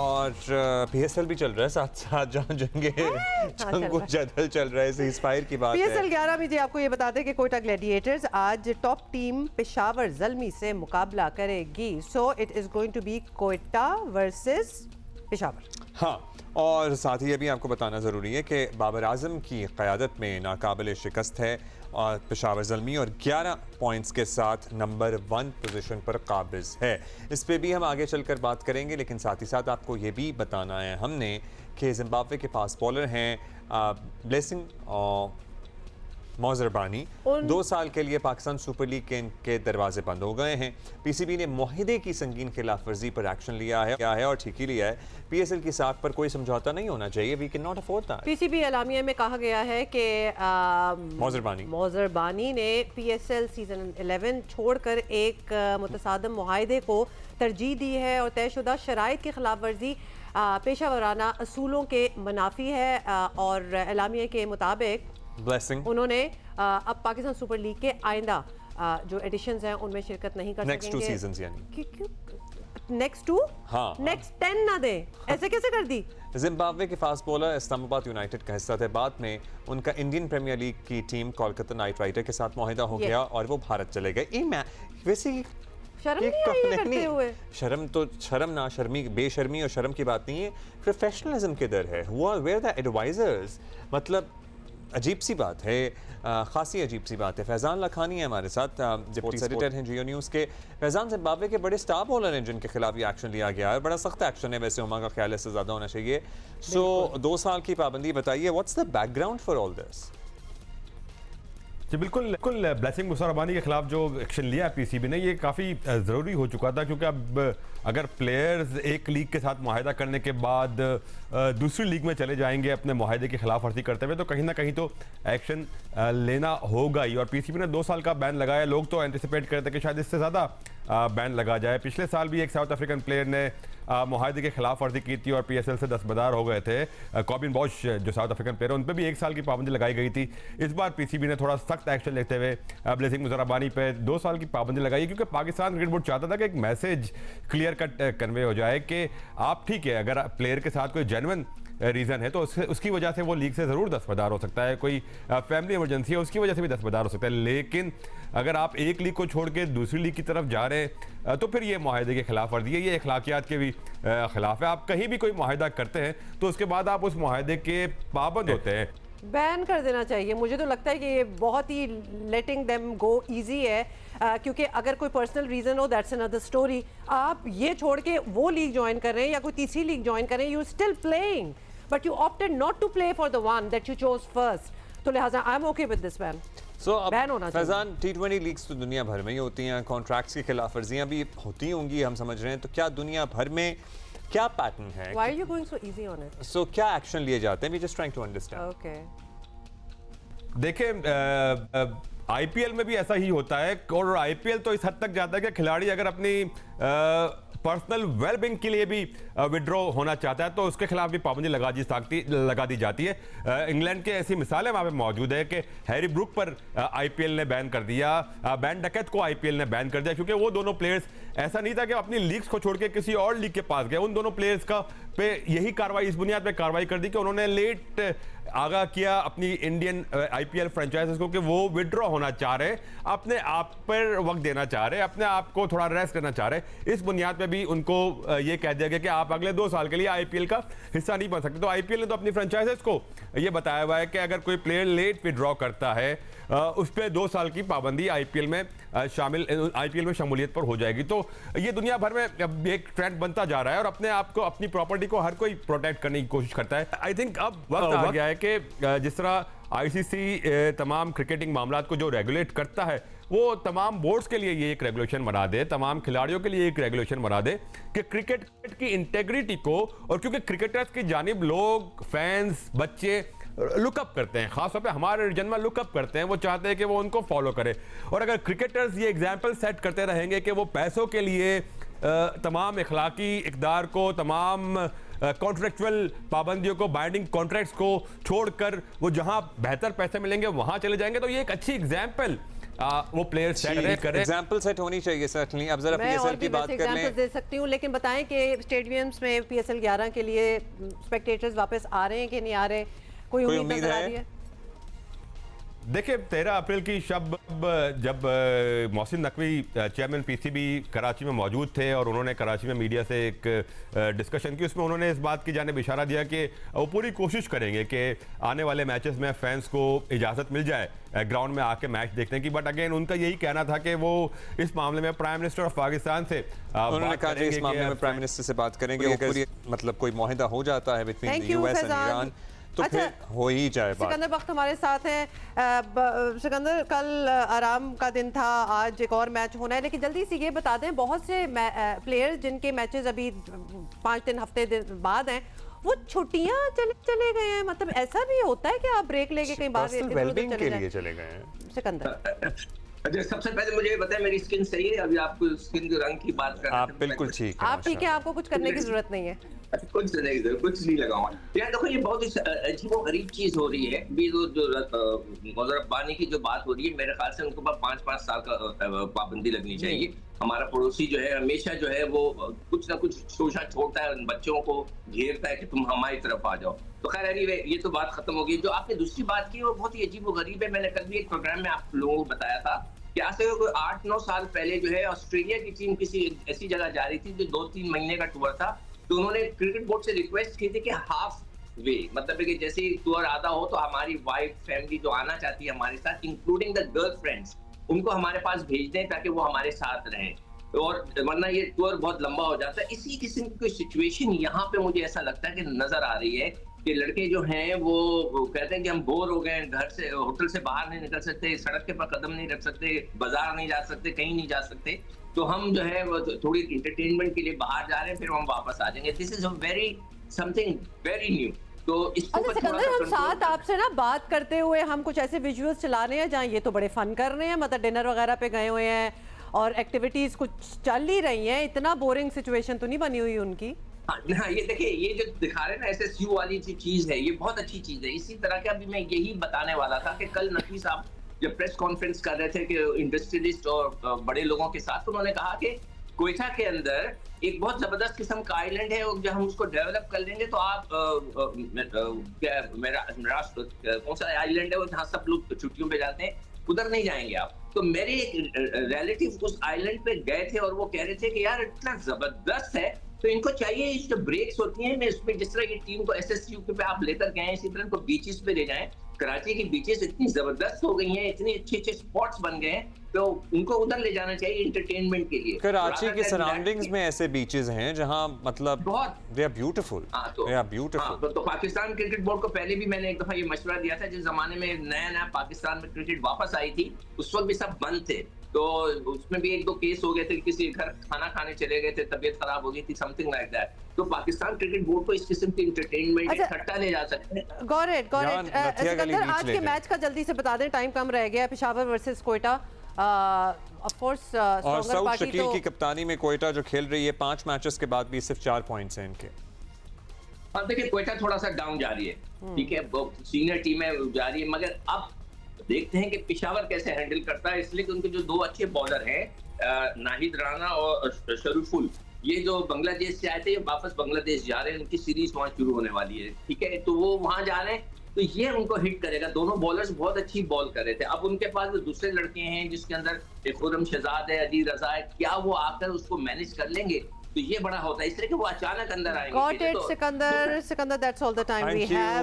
और पीएसएल भी चल रहा है साथ साथ, जहाँ जंगे जंग जदल चल रहा है, सीज़फायर की बात है। पीएसएल 11 में जी आपको ये बताते हैं कि कोयटा ग्लैडिएटर्स आज टॉप टीम पेशावर ज़ल्मी से मुकाबला करेगी। So it is going to be Quetta versus Peshawar. हाँ, और साथ ही ये भी आपको बताना ज़रूरी है कि बाबर आजम की क़यादत में नाकाबिल शिकस्त है और पेशावर ज़ल्मी और 11 पॉइंट्स के साथ नंबर 1 पोजीशन पर काबिज़ है। इस पे भी हम आगे चलकर बात करेंगे, लेकिन साथ ही साथ आपको ये भी बताना है हमने कि ज़िम्बाब्वे के फास्ट बॉलर हैं ब्लेसिंग और मौजरबानी 2 साल के लिए पाकिस्तान सुपर लीग के इनके दरवाजे बंद हो गए हैं। पीसीबी ने मुआहिदे की संगीन खिलाफ वर्जी पर एक्शन लिया है और ठीक ही लिया है। पीएसएल की साख पर कोई समझौता नहीं होना चाहिए। We cannot afford that. PCB एलामिया में कहा गया है कि मौजरबानी ने पीएसएल सीजन 11 छोड़कर एक मुतसादम मुआहिदे को तरजीह दी है और तयशुदा शराइत की खिलाफ वर्जी पेशा वराना असूलों के मुनाफी है और एलामिया के मुताबिक ब्लेसिंग उन्होंने अब पाकिस्तान सुपर लीग के आइंदा जो एडिशंस हैं उनमें शिरकत नहीं कर नेक्स्ट 2 सकेंगे। सीजन्स यानी नेक्स्ट 2 हाँ, नेक्स्ट 10 ना दे, ऐसे कैसे कर दी? जिम्बाब्वे के फास्ट बॉलर इस्लामाबाद यूनाइटेड का हिस्सा थे। बाद में उनका इंडियन प्रीमियर लीग की टीम कोलकाता नाइट राइडर के साथ मुआहिदा हो गया और वो भारत चले गए। वैसे शर्म नहीं आई है करते हुए? शर्म ना शर्मी, बेशर्मी और शर्म की बात नहीं है, प्रोफेशनलिज्म किधर है? Where the advisers? मतलब अजीब सी बात है, खासी अजीब सी बात है। फैज़ान लखानी है हमारे साथ, डिप्टी एडिटर हैं जियो न्यूज़ के। फैज़ान, जिम्बाब्वे के बड़े स्टार बॉलर हैं जिनके खिलाफ ये एक्शन लिया गया है, बड़ा सख्त एक्शन है वैसे, उमा का ख्याल है इससे ज़्यादा होना चाहिए। सो 2 साल की पाबंदी, बताइए what's the background for all this? जी बिल्कुल ब्लेसिंग मुसरबानी के खिलाफ जो एक्शन लिया है पीसीबी ने, ये काफ़ी ज़रूरी हो चुका था, क्योंकि अब अगर प्लेयर्स एक लीग के साथ मुआहिदा करने के बाद दूसरी लीग में चले जाएंगे अपने मुआहिदे की खिलाफ वर्जी करते हुए, तो कहीं ना कहीं तो एक्शन लेना होगा ही। और पीसीबी ने 2 साल का बैन लगाया। लोग तो एंटिसिपेट करते कि शायद इससे ज़्यादा बैन लगा जाए। पिछले साल भी एक साउथ अफ्रीकन प्लेयर ने मुआहिदे के खिलाफ वर्जी की थी और पीएसएल से दस्तबरदार हो गए थे। कॉबिन बॉश जो साउथ अफ्रीकन प्लेयर है, उन पर भी 1 साल की पाबंदी लगाई गई थी। इस बार पीसीबी ने थोड़ा सख्त एक्शन लेते हुए ब्लेसिंग मुसरबानी पे 2 साल की पाबंदी लगाई, क्योंकि पाकिस्तान क्रिकेट बोर्ड चाहता था कि एक मैसेज क्लियर कट कन्वे हो जाए कि आप ठीक है, अगर प्लेयर के साथ कोई जेन्युइन रीज़न है तो उसकी वजह से वो लीग से ज़रूर दस्तबरदार हो सकता है। कोई फैमिली इमरजेंसी है उसकी वजह से भी दस्तबरदार हो सकता है, लेकिन अगर आप एक लीग को छोड़ के दूसरी लीग की तरफ जा रहे हैं तो फिर ये मुआहिदे के खिलाफ वर्जी है, ये अखलाकियात के भी खिलाफ है। आप कहीं भी कोई मुआहिदा करते हैं तो उसके बाद आप उस मुआहिदे के पाबंद होते हैं। बैन कर देना चाहिए। मुझे तो लगता है कि ये बहुत ही लेटिंग देम गो इजी है, क्योंकि अगर कोई पर्सनल रीज़न हो दैट्स अनदर स्टोरी। आप ये छोड़ के वो लीग ज्वाइन कर रहे हैं या कोई तीसरी लीग ज्वाइन कर रहे हैं, you still playing but you opted not to play for the one that you chose first. तो लिहाजा I am okay with this ban. Ban होना चाहिए। फैज़ान, T20 लीग्स तो दुनिया भर में ही होती हैं, कॉन्ट्रैक्ट्स की खिलाफ वर्जियाँ भी होती होंगी हम समझ रहे हैं, तो क्या दुनिया भर में क्या पैटर्न है? Why are you going so easy on it? So क्या एक्शन लिए जाते हैं? We just trying to understand. Okay. देखें, आईपीएल में भी ऐसा ही होता है और आईपीएल तो इस हद तक जाता है कि खिलाड़ी अगर अपनी पर्सनल वेलबींग के लिए भी विड्रॉ होना चाहता है तो उसके खिलाफ भी पाबंदी लगा दी जाती है। इंग्लैंड के ऐसी मिसालें वहाँ पे मौजूद है कि हैरी ब्रूक पर आईपीएल ने बैन कर दिया, बैन डकैत को आईपीएल ने बैन कर दिया, क्योंकि वो दोनों प्लेयर्स ऐसा नहीं था कि अपनी लीग्स को छोड़ के किसी और लीग के पास गए। उन दोनों प्लेयर्स का पे यही कार्रवाई, इस बुनियाद पे कार्रवाई कर दी कि उन्होंने लेट आगाह किया अपनी इंडियन आईपीएल फ्रेंचाइजीज को कि वो विड्रॉ होना चाह रहे, अपने आप पर वक्त देना चाह रहे, अपने आप को थोड़ा रेस्ट करना चाह रहे। इस बुनियाद पे भी उनको ये कह दिया गया कि आप अगले 2 साल के लिए आईपीएल का हिस्सा नहीं बन सकते। तो आईपीएल ने तो अपनी फ्रेंचाइजीज को ये बताया हुआ है कि अगर कोई प्लेयर लेट विड्रॉ करता है उस पर 2 साल की पाबंदी आईपीएल में शमूलियत पर हो जाएगी। तो ये दुनिया भर में एक ट्रेंड बनता जा रहा है और अपने आप को, अपनी प्रॉपर्टी को हर कोई प्रोटेक्ट करने की कोशिश करता है। आई थिंक अब वक्त आ गया है कि जिस तरह आईसीसी तमाम क्रिकेटिंग मामलात को जो रेगुलेट करता है, वो तमाम बोर्ड्स के लिए ये एक रेगुलेशन बना दे, तमाम खिलाड़ियों के लिए एक रेगुलेशन बना दे कि क्रिकेट की इंटेग्रिटी को, और क्योंकि क्रिकेटर्स की जानिब लोग, फैंस, बच्चे लुकअप करते हैं, खासतौर पे हमारे रीजन में लुकअप करते हैं, वो चाहते हैं कि वो उनको फॉलो करे। और अगर क्रिकेटर्स ये एग्जाम्पल सेट करते रहेंगे कि वो पैसों के लिए तमाम इखलाकी इक़दार को, तमाम कॉन्ट्रेक्चुअल पाबंदियों को, बाइंडिंग कॉन्ट्रैक्ट्स को छोड़कर वो जहां बेहतर पैसे मिलेंगे वहां चले जाएंगे, तो ये एक अच्छी एग्जाम्पल वो प्लेयर सेट करें। एग्जांपल सेट होनी चाहिए सर्टनली। अब जरा मैं और पीएसएल भी की बात वैसे कर लें। एग्जांपल्स दे सकती हूँ, लेकिन बताएं कि स्टेडियम्स में पीएसएल 11 के लिए स्पेक्टेटर्स वापस आ रहे हैं कि नहीं आ रहे, कोई उम्मीद नजर आ रही है? देखिए 13 अप्रैल की शब जब मोहसिन नकवी चेयरमैन पीसीबी कराची में मौजूद थे और उन्होंने कराची में मीडिया से एक डिस्कशन की, उसमें उन्होंने इस बात की जानिब इशारा दिया कि वो पूरी कोशिश करेंगे कि आने वाले मैचेस में फैंस को इजाज़त मिल जाए ग्राउंड में आके मैच देखने की। बट अगेन उनका यही कहना था कि वो इस मामले में प्राइम मिनिस्टर ऑफ पाकिस्तान से उन्होंने कहा कि इस मामले में प्राइम मिनिस्टर से बात करेंगे। अगर मतलब कोई मुआहिदा हो जाता है between the US and Iran तो फिर हो ही जाए बात। सिकंदर वक्त हमारे साथ हैं। सिकंदर, कल आराम का दिन था, आज एक और मैच होना है, लेकिन जल्दी से ये बता दें, बहुत से प्लेयर्स जिनके मैचेस अभी 5-3 हफ्ते बाद हैं, वो छुट्टियां चले गए हैं। मतलब ऐसा भी होता है कि आप ब्रेक लेके कहीं बाहर वेलबींग के लिए चले गए हैं? सिकंदर, अच्छा, सबसे पहले मुझे बताएं मेरी स्किन सही है? अभी आप स्किन के रंग की बात कर रहे थे। आप बिल्कुल ठीक हैं। आप ठीक है, आपको कुछ करने की जरूरत नहीं है। कुछ नहीं लगाऊंगा यार। देखो ये बहुत ही अजीब और गरीब चीज हो रही है। भी जो रब्बानी की जो बात हो रही है, मेरे ख्याल से उनको 5-5 साल का पाबंदी लगनी चाहिए। हमारा पड़ोसी जो है हमेशा जो है वो कुछ ना कुछ शोषा छोड़ता है, उन बच्चों को घेरता है कि तुम हमारी तरफ आ जाओ। तो खैर एनीवे ये तो बात खत्म हो गई। जो आपने दूसरी बात की वो बहुत ही अजीब और गरीब है। मैंने कल भी एक प्रोग्राम में आप लोगों को बताया था कि आज से कोई 8-9 साल पहले जो है ऑस्ट्रेलिया की टीम किसी ऐसी जगह जा रही थी जो 2-3 महीने का टूर था। तो उन्होंने क्रिकेट बोर्ड से रिक्वेस्ट की थी कि हाफ वे, मतलब कि जैसे टूर आधा हो तो हमारी वाइफ फैमिली जो आना चाहती है हमारे साथ, इंक्लूडिंग द गर्ल फ्रेंड्स, उनको हमारे पास भेज दें ताकि वो हमारे साथ रहें, और वरना ये टूर बहुत लंबा हो जाता है। इसी किस्म की कोई सिचुएशन यहाँ पे मुझे ऐसा लगता है कि नजर आ रही है कि लड़के जो हैं वो कहते हैं कि हम बोर हो गए हैं, घर से होटल से बाहर नहीं निकल सकते, सड़क के पर कदम नहीं रख सकते, बाजार नहीं जा सकते, कहीं नहीं जा सकते, तो हम जो है वो थोड़ी इंटरटेनमेंट के लिए बाहर जा रहे हैं, फिर हम वापस आ जाएंगे। This is something very new. तो इसको अच्छा सिकंदर, हम साथ आपसे ना बात करते हुए हम कुछ ऐसे विजुअल्स चला रहे हैं जहाँ ये तो बड़े फन कर रहे हैं, मतलब डिनर वगैरह पे गए हुए हैं और एक्टिविटीज कुछ चल ही रही हैं, इतना बोरिंग सिचुएशन तो नहीं बनी हुई उनकी? हाँ, ये देखिए ये जो दिखा रहे हैं ना एसएसयू वाली जो चीज है, ये बहुत अच्छी चीज है। इसी तरह का अभी मैं यही बताने वाला था कि कल नकवी साहब जब प्रेस कॉन्फ्रेंस कर रहे थे कि इंडस्ट्रियलिस्ट और बड़े लोगों के साथ, उन्होंने कहा कि कोयटा के अंदर एक बहुत जबरदस्त किस्म का आइलैंड है, और जब हम उसको डेवलप कर लेंगे तो आप कौन सा आइलैंड है वो जहाँ सब लोग छुट्टियों पे जाते हैं, उधर नहीं जाएंगे आप। तो मेरे एक रिलेटिव उस आइलैंड पे गए थे और वो कह रहे थे कि यार इतना जबरदस्त है, तो इनको चाहिए जो ब्रेक्स होती हैं, मैं इसमें जिस तरह की टीम को एसएसयू पे आप लेकर गए इसी तरह इनको बीचेस पे ले जाएं। कराची की बीचेस इतनी जबरदस्त हो गई हैं, इतने अच्छे अच्छे स्पॉट्स बन गए हैं, तो उनको उधर ले जाना चाहिए इंटरटेनमेंट के लिए। कराची के सराउंडिंग्स में ऐसे बीचेस हैं जहां मतलब बहुत they are beautiful. They are beautiful. तो पाकिस्तान क्रिकेट बोर्ड को पहले भी मैंने एक दफा ये मशवरा दिया था, जिस जमाने में नया पाकिस्तान में क्रिकेट वापस आई थी, उस वक्त भी सब बंद थे, तो उसमें भी 1-2 केस हो गए थे, किसी घर खाना खाने चले गए थे, तबीयत खराब हो गई थी, समथिंग लाइक दैट। तो पाकिस्तान क्रिकेट बोर्ड को इस किस्म की इंटरटेनमेंट इकट्ठा ले जा सकते हैं। गॉट सिकंदर, आज के मैच का जल्दी से बता दें, टाइम कम रह गया। Peshawar versus Quetta, of course और सऊद शकील की कप्तानी में कोयटा जो खेल रही है 5 मैचेस के बाद भी सिर्फ 4 पॉइंट्स हैं इनके। अब देखिए कोयटा थोड़ा सा डाउन जा रही है, ठीक है, सीनियर टीम है जा रही है, मगर अब देखते हैं कि पेशावर कैसे हैंडल करता है, इसलिए कि उनके जो 2 अच्छे बॉलर हैं नाहिद राना और शरीफुल, ये जो बांग्लादेश से आए थे, ये वापस बांग्लादेश जा रहे हैं, उनकी सीरीज वहां शुरू होने वाली है, ठीक है, तो वो वहां जा रहे हैं, तो ये उनको हिट करेगा। दोनों बॉलर्स बहुत अच्छी बॉल कर रहे थे। अब उनके पास जो दूसरे लड़के हैं जिसके अंदर एक खुरम शहजाद है, अली रजा है, क्या वो आकर उसको मैनेज कर लेंगे, तो ये बड़ा होता है, इसलिए कि वो अचानक अंदर आएंगे। Got it, Sikandar. Sikandar, that's all the time we have.